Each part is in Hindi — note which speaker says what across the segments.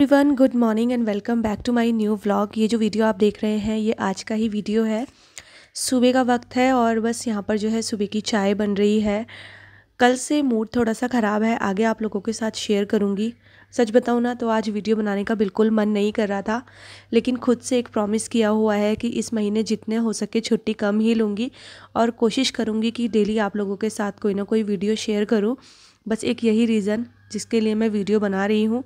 Speaker 1: Everyone, good morning and welcome back to my new vlog. ये जो वीडियो आप देख रहे हैं ये आज का ही वीडियो है। सुबह का वक्त है और बस यहाँ पर जो है सुबह की चाय बन रही है। कल से मूड थोड़ा सा ख़राब है, आगे आप लोगों के साथ शेयर करूँगी। सच बताऊँ ना तो आज वीडियो बनाने का बिल्कुल मन नहीं कर रहा था, लेकिन खुद से एक प्रॉमिस किया हुआ है कि इस महीने जितने हो सके छुट्टी कम ही लूँगी और कोशिश करूँगी कि डेली आप लोगों के साथ कोई ना कोई वीडियो शेयर करूँ। बस एक यही रीज़न जिसके लिए मैं वीडियो बना रही हूँ।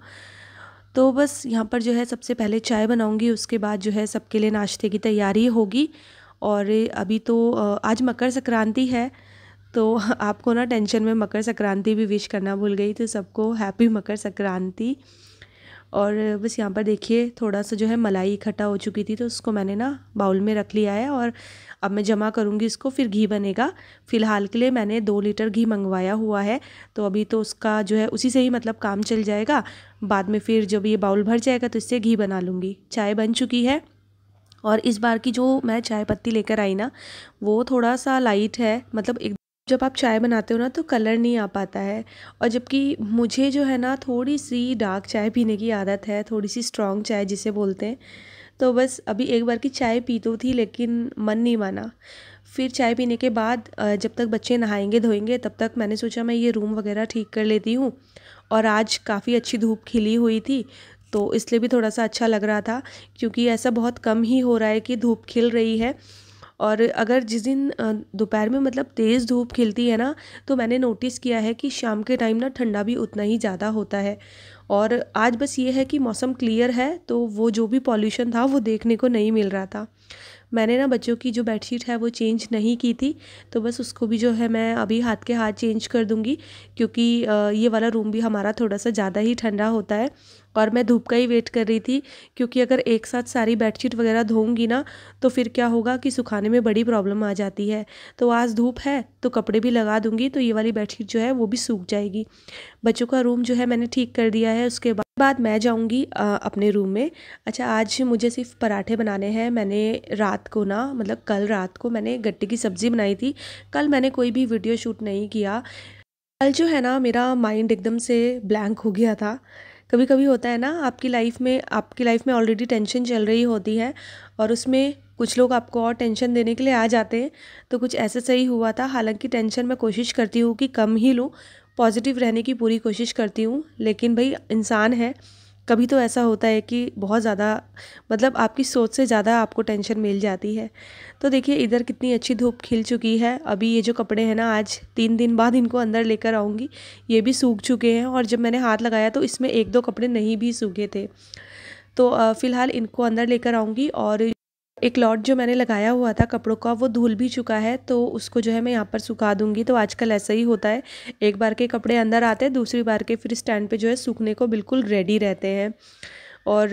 Speaker 1: तो बस यहाँ पर जो है सबसे पहले चाय बनाऊंगी, उसके बाद जो है सबके लिए नाश्ते की तैयारी होगी। और अभी तो आज मकर संक्रांति है, तो आपको ना टेंशन में मकर संक्रांति भी विश करना भूल गई, तो सबको हैप्पी मकर संक्रांति। और बस यहाँ पर देखिए थोड़ा सा जो है मलाई इकट्ठा हो चुकी थी, तो उसको मैंने ना बाउल में रख लिया है और अब मैं जमा करूँगी इसको, फिर घी बनेगा। फ़िलहाल के लिए मैंने 2 लीटर घी मंगवाया हुआ है, तो अभी तो उसका जो है उसी से ही मतलब काम चल जाएगा। बाद में फिर जब ये बाउल भर जाएगा तो इससे घी बना लूँगी। चाय बन चुकी है और इस बार की जो मैं चाय पत्ती लेकर आई ना वो थोड़ा सा लाइट है, मतलब एक जब आप चाय बनाते हो ना तो कलर नहीं आ पाता है। और जबकि मुझे जो है ना थोड़ी सी डार्क चाय पीने की आदत है, थोड़ी सी स्ट्रॉन्ग चाय जिसे बोलते हैं। तो बस अभी एक बार की चाय पी तो थी लेकिन मन नहीं माना। फिर चाय पीने के बाद जब तक बच्चे नहाएंगे धोएंगे तब तक मैंने सोचा मैं ये रूम वगैरह ठीक कर लेती हूँ। और आज काफ़ी अच्छी धूप खिली हुई थी, तो इसलिए भी थोड़ा सा अच्छा लग रहा था, क्योंकि ऐसा बहुत कम ही हो रहा है कि धूप खिल रही है। और अगर जिस दिन दोपहर में मतलब तेज़ धूप खिलती है ना, तो मैंने नोटिस किया है कि शाम के टाइम ना ठंडा भी उतना ही ज़्यादा होता है। और आज बस ये है कि मौसम क्लियर है, तो वो जो भी पॉल्यूशन था वो देखने को नहीं मिल रहा था। मैंने ना बच्चों की जो बेडशीट है वो चेंज नहीं की थी, तो बस उसको भी जो है मैं अभी हाथ के हाथ चेंज कर दूँगी, क्योंकि ये वाला रूम भी हमारा थोड़ा सा ज़्यादा ही ठंडा होता है। और मैं धूप का ही वेट कर रही थी, क्योंकि अगर एक साथ सारी बेडशीट वगैरह धोऊंगी ना तो फिर क्या होगा कि सुखाने में बड़ी प्रॉब्लम आ जाती है। तो आज धूप है तो कपड़े भी लगा दूंगी, तो ये वाली बेडशीट जो है वो भी सूख जाएगी। बच्चों का रूम जो है मैंने ठीक कर दिया है, उसके बाद मैं जाऊंगी अपने रूम में। अच्छा, आज मुझे सिर्फ पराठे बनाने हैं। मैंने रात को ना मतलब कल रात को मैंने गट्टे की सब्ज़ी बनाई थी। कल मैंने कोई भी वीडियो शूट नहीं किया। कल जो है ना मेरा माइंड एकदम से ब्लैंक हो गया था। कभी कभी होता है ना आपकी लाइफ में ऑलरेडी टेंशन चल रही होती है और उसमें कुछ लोग आपको और टेंशन देने के लिए आ जाते हैं। तो कुछ ऐसे सही हुआ था। हालांकि टेंशन मैं कोशिश करती हूँ कि कम ही लूँ, पॉजिटिव रहने की पूरी कोशिश करती हूँ, लेकिन भाई इंसान है, कभी तो ऐसा होता है कि बहुत ज़्यादा मतलब आपकी सोच से ज़्यादा आपको टेंशन मिल जाती है। तो देखिए इधर कितनी अच्छी धूप खिल चुकी है। अभी ये जो कपड़े हैं ना आज 3 दिन बाद इनको अंदर लेकर आऊँगी, ये भी सूख चुके हैं। और जब मैंने हाथ लगाया तो इसमें 1-2 कपड़े नहीं भी सूखे थे। तो फ़िलहाल इनको अंदर लेकर आऊँगी। और एक लॉट जो मैंने लगाया हुआ था कपड़ों का वो धुल भी चुका है, तो उसको जो है मैं यहाँ पर सुखा दूँगी। तो आजकल ऐसा ही होता है, एक बार के कपड़े अंदर आते हैं, दूसरी बार के फिर स्टैंड पे जो है सूखने को बिल्कुल रेडी रहते हैं। और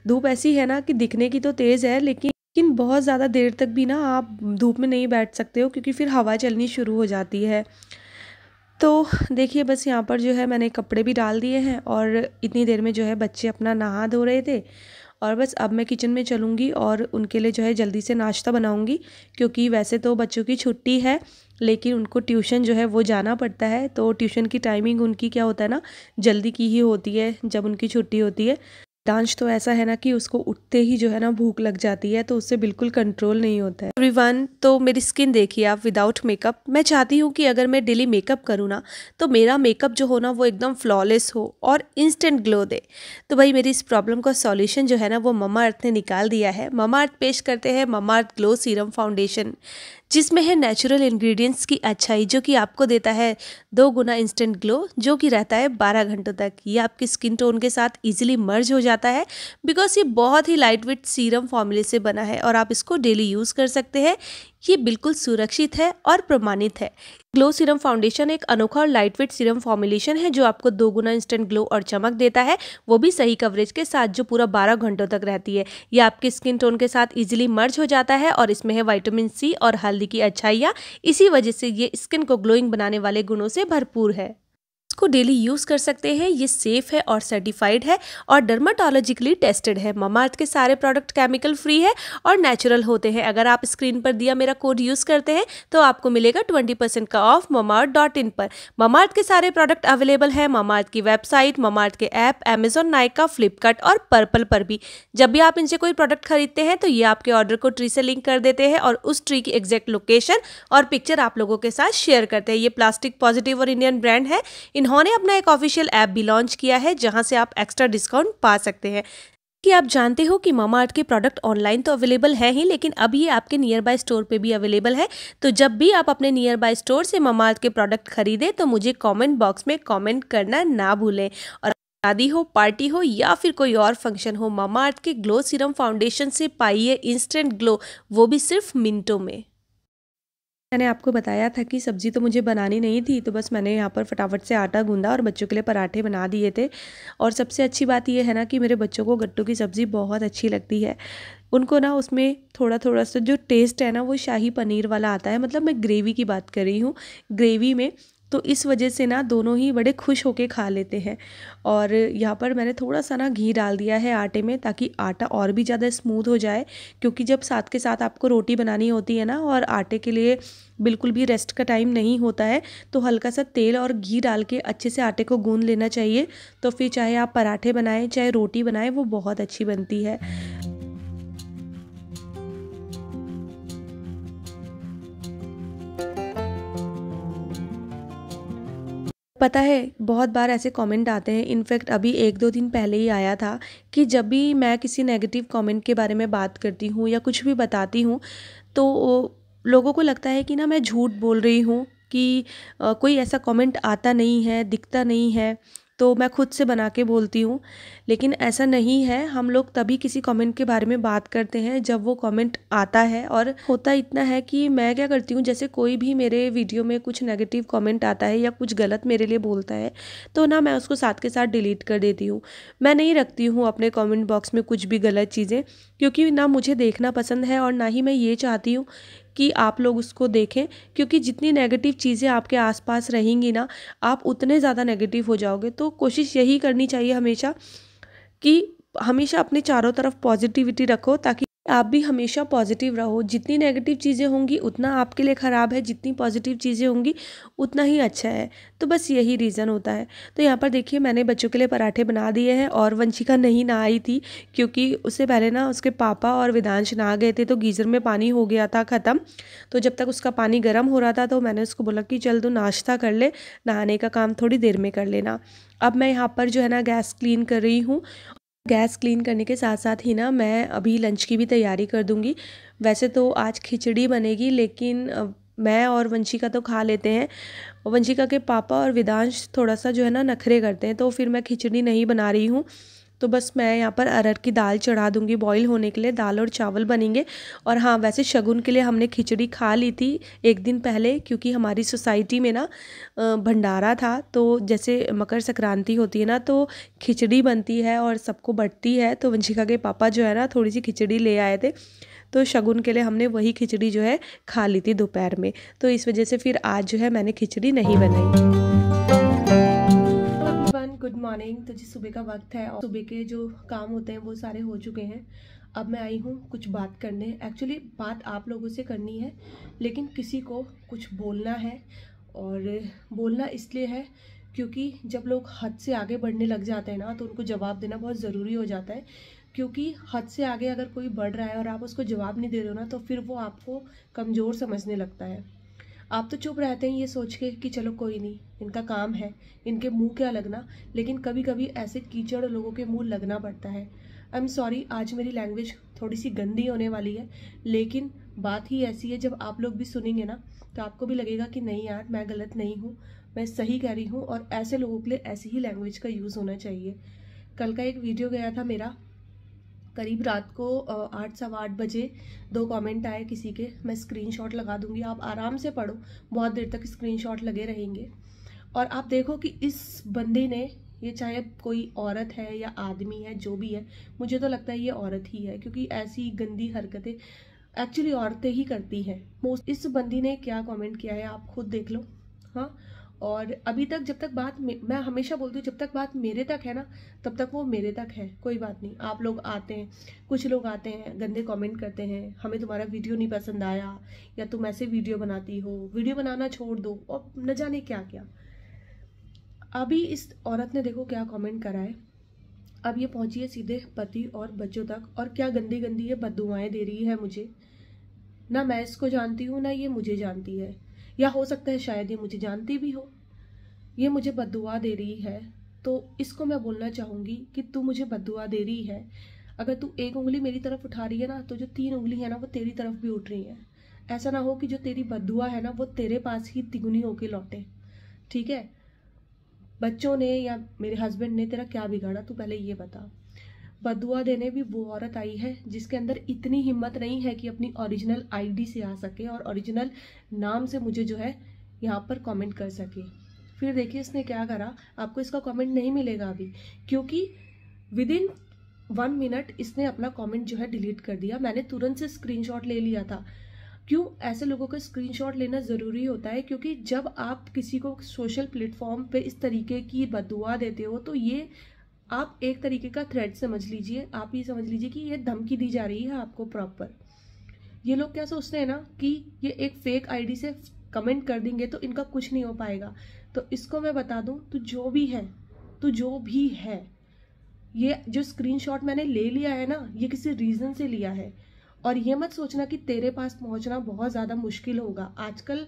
Speaker 1: धूप ऐसी है ना कि दिखने की तो तेज़ है, लेकिन बहुत ज़्यादा देर तक भी ना आप धूप में नहीं बैठ सकते हो, क्योंकि फिर हवा चलनी शुरू हो जाती है। तो देखिए बस यहाँ पर जो है मैंने कपड़े भी डाल दिए हैं और इतनी देर में जो है बच्चे अपना नहा धो रहे थे। और बस अब मैं किचन में चलूँगी और उनके लिए जो है जल्दी से नाश्ता बनाऊँगी, क्योंकि वैसे तो बच्चों की छुट्टी है लेकिन उनको ट्यूशन जो है वो जाना पड़ता है। तो ट्यूशन की टाइमिंग उनकी क्या होता है ना, जल्दी की ही होती है जब उनकी छुट्टी होती है। डांस तो ऐसा है ना कि उसको उठते ही जो है ना भूख लग जाती है, तो उससे बिल्कुल कंट्रोल नहीं होता है। एवरीवन, तो मेरी स्किन देखिए आप, विदाउट मेकअप। मैं चाहती हूँ कि अगर मैं डेली मेकअप करूँ ना तो मेरा मेकअप जो हो ना वो एकदम फ्लॉलेस हो और इंस्टेंट ग्लो दे। तो भाई मेरी इस प्रॉब्लम का सॉल्यूशन जो है ना वो ममा अर्थ ने निकाल दिया है। ममा अर्थ पेश करते हैं ममा अर्थ ग्लो सीरम फाउंडेशन, जिसमें है नेचुरल इंग्रेडिएंट्स की अच्छाई, जो कि आपको देता है 2 गुना इंस्टेंट ग्लो, जो कि रहता है 12 घंटों तक। ये आपके स्किन टोन के साथ इजीली मर्ज हो जाता है, बिकॉज ये बहुत ही लाइट वेट सीरम फॉर्मूले से बना है और आप इसको डेली यूज़ कर सकते हैं। ये बिल्कुल सुरक्षित है और प्रमाणित है। ग्लो सीरम फाउंडेशन एक अनोखा और लाइट वेट सीरम फॉर्मुलेशन है जो आपको 2 गुना इंस्टेंट ग्लो और चमक देता है, वो भी सही कवरेज के साथ, जो पूरा 12 घंटों तक रहती है। ये आपके स्किन टोन के साथ इजीली मर्ज हो जाता है और इसमें है विटामिन सी और हल्दी की अच्छाइयाँ। इसी वजह से ये स्किन को ग्लोइंग बनाने वाले गुणों से भरपूर है। इसको डेली यूज़ कर सकते हैं। ये सेफ़ है और सर्टिफाइड है और डर्माटोलॉजिकली टेस्टेड है। ममाअर्थ के सारे प्रोडक्ट केमिकल फ्री है और नेचुरल होते हैं। अगर आप स्क्रीन पर दिया मेरा कोड यूज़ करते हैं तो आपको मिलेगा 20% का ऑफ mamaearth.in पर। ममाअर्थ के सारे प्रोडक्ट अवेलेबल है ममाअर्थ की वेबसाइट, ममाअर्थ के ऐप, अमेजॉन, नायका, फ्लिपकार्ट और पर्पल पर भी। जब भी आप इनसे कोई प्रोडक्ट खरीदते हैं तो ये आपके ऑर्डर को ट्री से लिंक कर देते हैं और उस ट्री की एग्जैक्ट लोकेशन और पिक्चर आप लोगों के साथ शेयर करते हैं। ये प्लास्टिक पॉजिटिव और इंडियन ब्रांड है। इन्होंने अपना एक ऑफिशियल ऐप भी लॉन्च किया है जहां से आप एक्स्ट्रा डिस्काउंट पा सकते हैं। कि आप जानते हो कि ममाअर्थ के प्रोडक्ट ऑनलाइन तो अवेलेबल है ही, लेकिन अब ये आपके नियर बाय स्टोर पे भी अवेलेबल है। तो जब भी आप अपने नियर बाय स्टोर से ममाअर्थ के प्रोडक्ट खरीदें तो मुझे कमेंट बॉक्स में कमेंट करना ना भूलें। और शादी हो, पार्टी हो या फिर कोई और फंक्शन हो, ममाअर्थ के ग्लो सीरम फाउंडेशन से पाइए इंस्टेंट ग्लो, वो भी सिर्फ मिनटों में। मैंने आपको बताया था कि सब्ज़ी तो मुझे बनानी नहीं थी, तो बस मैंने यहाँ पर फटाफट से आटा गूंदा और बच्चों के लिए पराठे बना दिए थे। और सबसे अच्छी बात ये है ना कि मेरे बच्चों को गट्टू की सब्ज़ी बहुत अच्छी लगती है। उनको ना उसमें थोड़ा थोड़ा सा जो टेस्ट है ना वो शाही पनीर वाला आता है, मतलब मैं ग्रेवी की बात कर रही हूँ, ग्रेवी में। तो इस वजह से ना दोनों ही बड़े खुश होके खा लेते हैं। और यहाँ पर मैंने थोड़ा सा ना घी डाल दिया है आटे में ताकि आटा और भी ज़्यादा स्मूथ हो जाए, क्योंकि जब साथ के साथ आपको रोटी बनानी होती है ना और आटे के लिए बिल्कुल भी रेस्ट का टाइम नहीं होता है, तो हल्का सा तेल और घी डाल के अच्छे से आटे को गूंद लेना चाहिए। तो फिर चाहे आप पराठे बनाएं चाहे रोटी बनाएं, वो बहुत अच्छी बनती है। पता है बहुत बार ऐसे कमेंट आते हैं, इनफैक्ट अभी 1-2 दिन पहले ही आया था कि जब भी मैं किसी नेगेटिव कमेंट के बारे में बात करती हूँ या कुछ भी बताती हूँ तो लोगों को लगता है कि ना मैं झूठ बोल रही हूँ, कि कोई ऐसा कमेंट आता नहीं है, दिखता नहीं है, तो मैं खुद से बना के बोलती हूँ। लेकिन ऐसा नहीं है, हम लोग तभी किसी कमेंट के बारे में बात करते हैं जब वो कमेंट आता है। और होता इतना है कि मैं क्या करती हूँ, जैसे कोई भी मेरे वीडियो में कुछ नेगेटिव कमेंट आता है या कुछ गलत मेरे लिए बोलता है तो ना मैं उसको साथ के साथ डिलीट कर देती हूँ। मैं नहीं रखती हूँ अपने कमेंट बॉक्स में कुछ भी गलत चीज़ें, क्योंकि ना मुझे देखना पसंद है और ना ही मैं ये चाहती हूँ कि आप लोग उसको देखें। क्योंकि जितनी नेगेटिव चीज़ें आपके आसपास रहेंगी ना, आप उतने ज़्यादा नेगेटिव हो जाओगे। तो कोशिश यही करनी चाहिए हमेशा कि हमेशा अपने चारों तरफ पॉजिटिविटी रखो, ताकि आप भी हमेशा पॉजिटिव रहो। जितनी नेगेटिव चीज़ें होंगी उतना आपके लिए ख़राब है, जितनी पॉजिटिव चीज़ें होंगी उतना ही अच्छा है। तो बस यही रीज़न होता है। तो यहाँ पर देखिए मैंने बच्चों के लिए पराठे बना दिए हैं और वंशिका नहीं नहाई थी, क्योंकि उससे पहले ना उसके पापा और वेदांश नहा गए थे तो गीज़र में पानी हो गया था ख़त्म। तो जब तक उसका पानी गर्म हो रहा था तो मैंने उसको बोला कि चल तू नाश्ता कर ले, नहाने का काम थोड़ी देर में कर लेना। अब मैं यहाँ पर जो है ना गैस क्लीन कर रही हूँ। गैस क्लीन करने के साथ साथ ही ना मैं अभी लंच की भी तैयारी कर दूंगी। वैसे तो आज खिचड़ी बनेगी, लेकिन मैं और वंशिका तो खा लेते हैं। वंशिका के पापा और वेदांश थोड़ा सा जो है ना नखरे करते हैं, तो फिर मैं खिचड़ी नहीं बना रही हूँ। तो बस मैं यहाँ पर अरहर की दाल चढ़ा दूंगी बॉईल होने के लिए, दाल और चावल बनेंगे। और हाँ, वैसे शगुन के लिए हमने खिचड़ी खा ली थी एक दिन पहले, क्योंकि हमारी सोसाइटी में ना भंडारा था। तो जैसे मकर संक्रांति होती है ना तो खिचड़ी बनती है और सबको बंटती है। तो वंशिका के पापा जो है ना थोड़ी सी खिचड़ी ले आए थे, तो शगुन के लिए हमने वही खिचड़ी जो है खा ली थी दोपहर में। तो इस वजह से फिर आज जो है मैंने खिचड़ी नहीं बनाई। Good morning. तो जी सुबह का वक्त है और सुबह के जो काम होते हैं वो सारे हो चुके हैं। अब मैं आई हूँ कुछ बात करने। एक्चुअली बात आप लोगों से करनी है, लेकिन किसी को कुछ बोलना है। और बोलना इसलिए है क्योंकि जब लोग हद से आगे बढ़ने लग जाते हैं ना तो उनको जवाब देना बहुत ज़रूरी हो जाता है। क्योंकि हद से आगे अगर कोई बढ़ रहा है और आप उसको जवाब नहीं दे रहे हो ना तो फिर वो आपको कमज़ोर समझने लगता है। आप तो चुप रहते हैं ये सोच के कि चलो कोई नहीं, इनका काम है, इनके मुंह क्या लगना। लेकिन कभी कभी ऐसे कीचड़ लोगों के मुंह लगना पड़ता है। आई एम सॉरी, आज मेरी लैंग्वेज थोड़ी सी गंदी होने वाली है, लेकिन बात ही ऐसी है। जब आप लोग भी सुनेंगे ना तो आपको भी लगेगा कि नहीं यार, मैं गलत नहीं हूँ, मैं सही कह रही हूँ। और ऐसे लोगों के लिए ऐसी ही लैंग्वेज का यूज़ होना चाहिए। कल का एक वीडियो गया था मेरा, करीब रात को 8-8:15 बजे 2 कमेंट आए किसी के। मैं स्क्रीनशॉट लगा दूंगी, आप आराम से पढ़ो, बहुत देर तक स्क्रीनशॉट लगे रहेंगे। और आप देखो कि इस बंदे ने, ये चाहे कोई औरत है या आदमी है, जो भी है, मुझे तो लगता है ये औरत ही है, क्योंकि ऐसी गंदी हरकतें एक्चुअली औरतें ही करती हैं। इस बंदी ने क्या कमेंट किया है आप खुद देख लो। हाँ, और अभी तक जब तक बात मैं हमेशा बोलती हूँ जब तक बात मेरे तक है ना तब तक वो मेरे तक है, कोई बात नहीं। आप लोग आते हैं, कुछ लोग आते हैं गंदे कमेंट करते हैं, हमें तुम्हारा वीडियो नहीं पसंद आया, या तुम ऐसे वीडियो बनाती हो, वीडियो बनाना छोड़ दो, और न जाने क्या क्या। अभी इस औरत ने देखो क्या कमेंट करा है। अब ये पहुंची है सीधे पति और बच्चों तक, और क्या गंदी गंदी ये बद्दुआएं दे रही है मुझे। ना मैं इसको जानती हूँ ना ये मुझे जानती है, या हो सकता है शायद ये मुझे जानती भी हो। ये मुझे बद्दुआ दे रही है, तो इसको मैं बोलना चाहूँगी कि तू मुझे बद्दुआ दे रही है, अगर तू एक उंगली मेरी तरफ उठा रही है ना, तो जो 3 उंगली है ना वो तेरी तरफ भी उठ रही है। ऐसा ना हो कि जो तेरी बद्दुआ है ना वो तेरे पास ही तिगुनी होके लौटे, ठीक है। बच्चों ने या मेरे हस्बैंड ने तेरा क्या बिगाड़ा, तू पहले ये बता। बदुआ देने भी वो औरत आई है जिसके अंदर इतनी हिम्मत नहीं है कि अपनी ओरिजिनल आईडी से आ सके और ओरिजिनल नाम से मुझे जो है यहाँ पर कमेंट कर सके। फिर देखिए इसने क्या करा, आपको इसका कमेंट नहीं मिलेगा अभी, क्योंकि विदिन 1 मिनट इसने अपना कमेंट जो है डिलीट कर दिया। मैंने तुरंत से स्क्रीनशॉट ले लिया था। क्यों ऐसे लोगों का स्क्रीनशॉट लेना ज़रूरी होता है, क्योंकि जब आप किसी को सोशल प्लेटफॉर्म पे इस तरीके की बददुआ देते हो तो ये आप एक तरीके का थ्रेट समझ लीजिए। आप ये समझ लीजिए कि ये धमकी दी जा रही है आपको प्रॉपर। ये लोग क्या सोचते हैं ना कि ये एक फेक आईडी से कमेंट कर देंगे तो इनका कुछ नहीं हो पाएगा। तो इसको मैं बता दूं, तू जो भी है, ये जो स्क्रीनशॉट मैंने ले लिया है ना, ये किसी रीजन से लिया है। और ये मत सोचना कि तेरे पास पहुंचना बहुत ज्यादा मुश्किल होगा। आजकल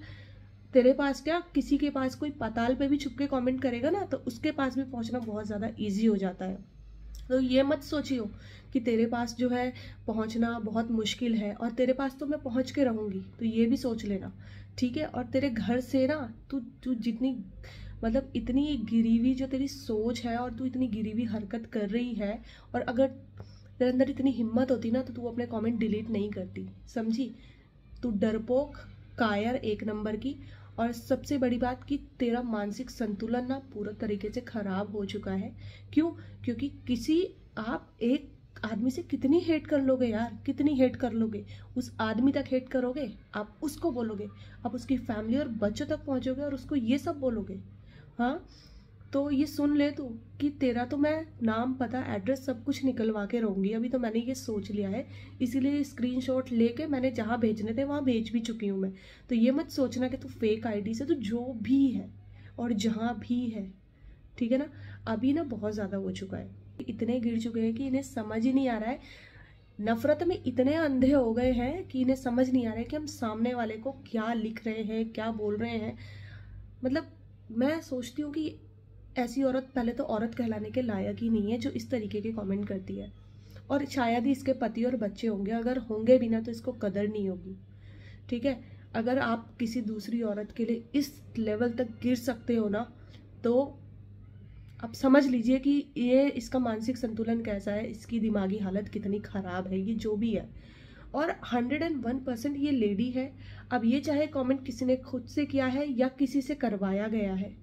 Speaker 1: तेरे पास क्या, किसी के पास कोई पाताल पे भी छुप के कमेंट करेगा ना तो उसके पास भी पहुंचना बहुत ज्यादा इजी हो जाता है। तो ये मत सोचियो कि तेरे पास जो है पहुंचना बहुत मुश्किल है, और तेरे पास तो मैं पहुंच के रहूंगी, तो ये भी सोच लेना, ठीक है। और तेरे घर से ना तू जितनी मतलब इतनी गिरी हुई जो तेरी सोच है और तू इतनी गिरी हुई हरकत कर रही है, और अगर तेरे अंदर इतनी हिम्मत होती ना तो तू अपने कमेंट डिलीट नहीं करती, समझी। तू डरपोक, कायर एक नंबर की। और सबसे बड़ी बात कि तेरा मानसिक संतुलन ना पूरा तरीके से खराब हो चुका है। क्यों? क्योंकि आप एक आदमी से कितनी हेट कर लोगे यार, कितनी हेट कर लोगे। उस आदमी तक हेट करोगे, आप उसको बोलोगे, आप उसकी फैमिली और बच्चों तक पहुंचोगे और उसको ये सब बोलोगे। हाँ, तो ये सुन ले तू कि तेरा तो मैं नाम, पता, एड्रेस सब कुछ निकलवा के रहूंगी। अभी तो मैंने ये सोच लिया है, इसीलिए स्क्रीनशॉट लेके मैंने जहां भेजने थे वहां भेज भी चुकी हूँ मैं। तो ये मत सोचना कि तू फेक आईडी से, तो जो भी है और जहां भी है, ठीक है ना। अभी ना बहुत ज्यादा हो चुका है, इतने गिर चुके हैं कि इन्हें समझ ही नहीं आ रहा है। नफरत में इतने अंधे हो गए हैं कि इन्हें समझ नहीं आ रहा है कि हम सामने वाले को क्या लिख रहे हैं, क्या बोल रहे हैं। मतलब मैं सोचती हूँ कि ऐसी औरत पहले तो औरत कहलाने के लायक ही नहीं है जो इस तरीके के कमेंट करती है। और शायद ही इसके पति और बच्चे होंगे, अगर होंगे भी ना तो इसको कदर नहीं होगी, ठीक है। अगर आप किसी दूसरी औरत के लिए इस लेवल तक गिर सकते हो ना, तो आप समझ लीजिए कि ये इसका मानसिक संतुलन कैसा है, इसकी दिमागी हालत कितनी खराब है, ये जो भी है। और 101% ये लेडी है। अब ये चाहे कमेंट किसी ने खुद से किया है या किसी से करवाया गया है,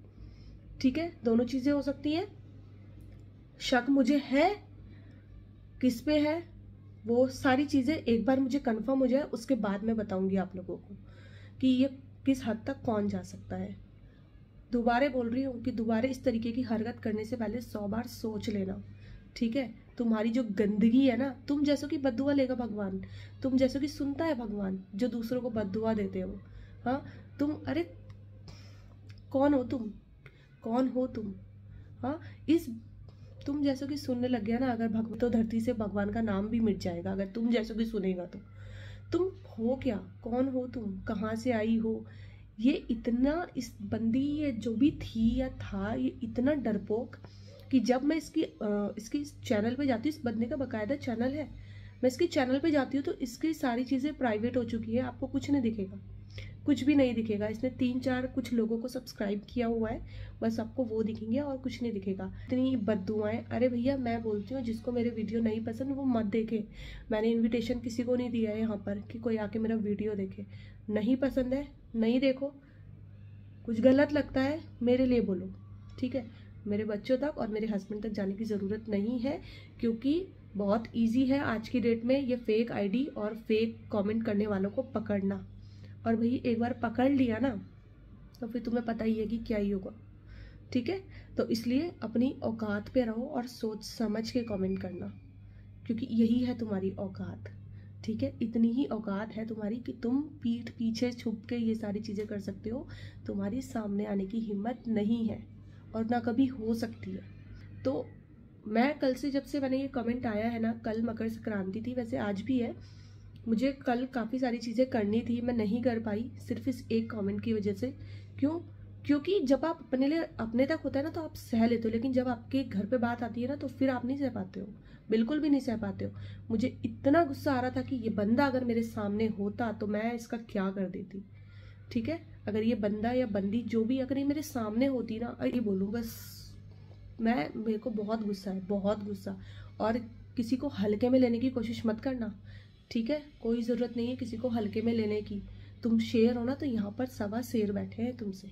Speaker 1: ठीक है, दोनों चीजें हो सकती हैं। शक मुझे है, किस पे है वो सारी चीजें एक बार मुझे कंफर्म हो जाए उसके बाद मैं बताऊंगी आप लोगों को कि ये किस हद तक कौन जा सकता है। दोबारा बोल रही हूँ कि दोबारा इस तरीके की हरकत करने से पहले 100 बार सोच लेना, ठीक है। तुम्हारी जो गंदगी है ना, तुम जैसों की बद्दुआ लेगा भगवान, तुम जैसों की सुनता है भगवान जो दूसरों को बद्दुआ देते हो। हाँ, तुम, अरे कौन हो तुम, कौन हो तुम। हाँ, इस तुम जैसों की सुनने लग गया ना अगर भगवान, तो धरती से भगवान का नाम भी मिट जाएगा। अगर तुम जैसों की सुनेगा तो तुम हो क्या, कौन हो तुम, कहाँ से आई हो। ये इतना, इस बंदी ये जो भी थी या था, ये इतना डरपोक कि जब मैं इसकी चैनल पे जाती हूँ, इस बंदे का बकायदा चैनल है, मैं इसके चैनल पे जाती हूँ तो इसकी सारी चीज़ें प्राइवेट हो चुकी है, आपको कुछ नहीं दिखेगा, कुछ भी नहीं दिखेगा। इसने 3-4 कुछ लोगों को सब्सक्राइब किया हुआ है, बस आपको वो दिखेंगे और कुछ नहीं दिखेगा। इतनी बद्दुआएं, अरे भैया मैं बोलती हूँ जिसको मेरे वीडियो नहीं पसंद वो मत देखे। मैंने इनविटेशन किसी को नहीं दिया है यहाँ पर कि कोई आके मेरा वीडियो देखे। नहीं पसंद है नहीं देखो, कुछ गलत लगता है मेरे लिए बोलो, ठीक है। मेरे बच्चों तक और मेरे हस्बैंड तक जाने की ज़रूरत नहीं है, क्योंकि बहुत ईजी है आज की डेट में ये फेक आईडी और फेक कमेंट करने वालों को पकड़ना। और भाई एक बार पकड़ लिया ना तो फिर तुम्हें पता ही है कि क्या ही होगा। ठीक है, तो इसलिए अपनी औकात पे रहो और सोच समझ के कमेंट करना, क्योंकि यही है तुम्हारी औकात। ठीक है, इतनी ही औकात है तुम्हारी कि तुम पीठ पीछे छुप के ये सारी चीज़ें कर सकते हो। तुम्हारी सामने आने की हिम्मत नहीं है और ना कभी हो सकती है। तो मैं कल से, जब से मैंने ये कमेंट आया है ना, कल मकर संक्रांति थी, वैसे आज भी है, मुझे कल काफ़ी सारी चीज़ें करनी थी, मैं नहीं कर पाई सिर्फ इस एक कमेंट की वजह से। क्यों? क्योंकि जब आप अपने लिए, अपने तक होता है ना तो आप सह लेते हो, लेकिन जब आपके घर पे बात आती है ना तो फिर आप नहीं सह पाते हो, बिल्कुल भी नहीं सह पाते हो। मुझे इतना गुस्सा आ रहा था कि ये बंदा अगर मेरे सामने होता तो मैं इसका क्या कर देती। ठीक है, अगर ये बंदा या बंदी जो भी, अगर ये मेरे सामने होती ना, ये बोलूँ बस, मेरे को बहुत गुस्सा है, बहुत गुस्सा। और किसी को हल्के में लेने की कोशिश मत करना। ठीक है, कोई ज़रूरत नहीं है किसी को हल्के में लेने की। तुम शेर हो ना, तो यहाँ पर 1.25 शेर बैठे हैं तुमसे,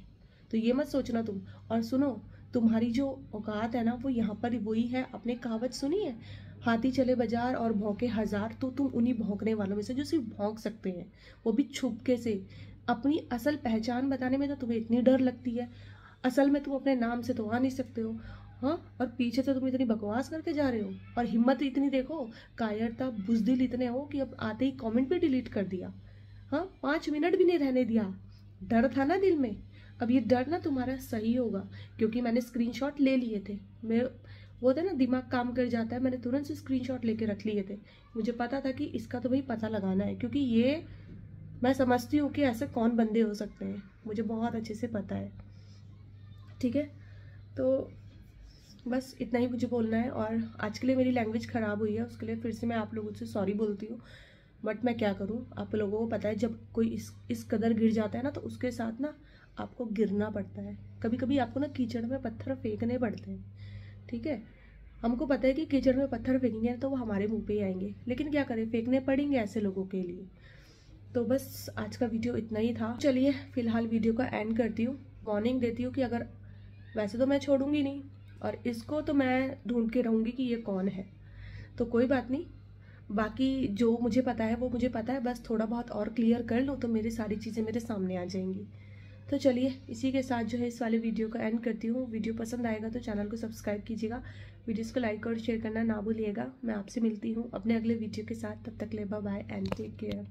Speaker 1: तो ये मत सोचना तुम। और सुनो, तुम्हारी जो औकात है ना वो यहाँ पर वही है। अपने कहावत सुनी है, हाथी चले बाजार और भौंके हजार, तो तुम उन्हीं भौंकने वालों में से जो सिर्फ भौंक सकते हैं, वो भी छुपके से। अपनी असल पहचान बताने में तो तुम्हें इतनी डर लगती है, असल में तुम अपने नाम से तो आ नहीं सकते हो। हाँ, और पीछे से तुम इतनी बकवास करके जा रहे हो, और हिम्मत इतनी देखो, कायरता बुजदिल इतने हो कि अब आते ही कमेंट भी डिलीट कर दिया। हाँ, 5 मिनट भी नहीं रहने दिया। डर था ना दिल में, अब ये डर ना तुम्हारा सही होगा, क्योंकि मैंने स्क्रीनशॉट ले लिए थे। मैं, वो था ना, दिमाग काम कर जाता है, मैंने तुरंत से स्क्रीनशॉट लेके रख लिए थे। मुझे पता था कि इसका तो भाई पता लगाना है, क्योंकि ये मैं समझती हूँ कि ऐसे कौन बंदे हो सकते हैं, मुझे बहुत अच्छे से पता है। ठीक है, तो बस इतना ही मुझे बोलना है। और आज के लिए मेरी लैंग्वेज ख़राब हुई है, उसके लिए फिर से मैं आप लोगों से सॉरी बोलती हूँ। बट मैं क्या करूँ, आप लोगों को पता है जब कोई इस कदर गिर जाता है ना, तो उसके साथ ना आपको गिरना पड़ता है। कभी कभी आपको ना कीचड़ में पत्थर फेंकने पड़ते हैं। ठीक है, हमको पता है कि कीचड़ में पत्थर फेंकेंगे तो वो हमारे मुंह पे ही आएंगे, लेकिन क्या करें, फेंकने पड़ेंगे ऐसे लोगों के लिए। तो बस आज का वीडियो इतना ही था। चलिए फिलहाल वीडियो का एंड करती हूँ, वार्निंग देती हूँ कि अगर, वैसे तो मैं छोड़ूंगी नहीं, और इसको तो मैं ढूंढ के रहूँगी कि ये कौन है, तो कोई बात नहीं। बाकी जो मुझे पता है वो मुझे पता है, बस थोड़ा बहुत और क्लियर कर लो तो मेरी सारी चीज़ें मेरे सामने आ जाएंगी। तो चलिए इसी के साथ जो है इस वाले वीडियो को एंड करती हूँ। वीडियो पसंद आएगा तो चैनल को सब्सक्राइब कीजिएगा, वीडियोस को लाइक और शेयर करना ना भूलिएगा। मैं आपसे मिलती हूँ अपने अगले वीडियो के साथ, तब तक ले bye bye and take care.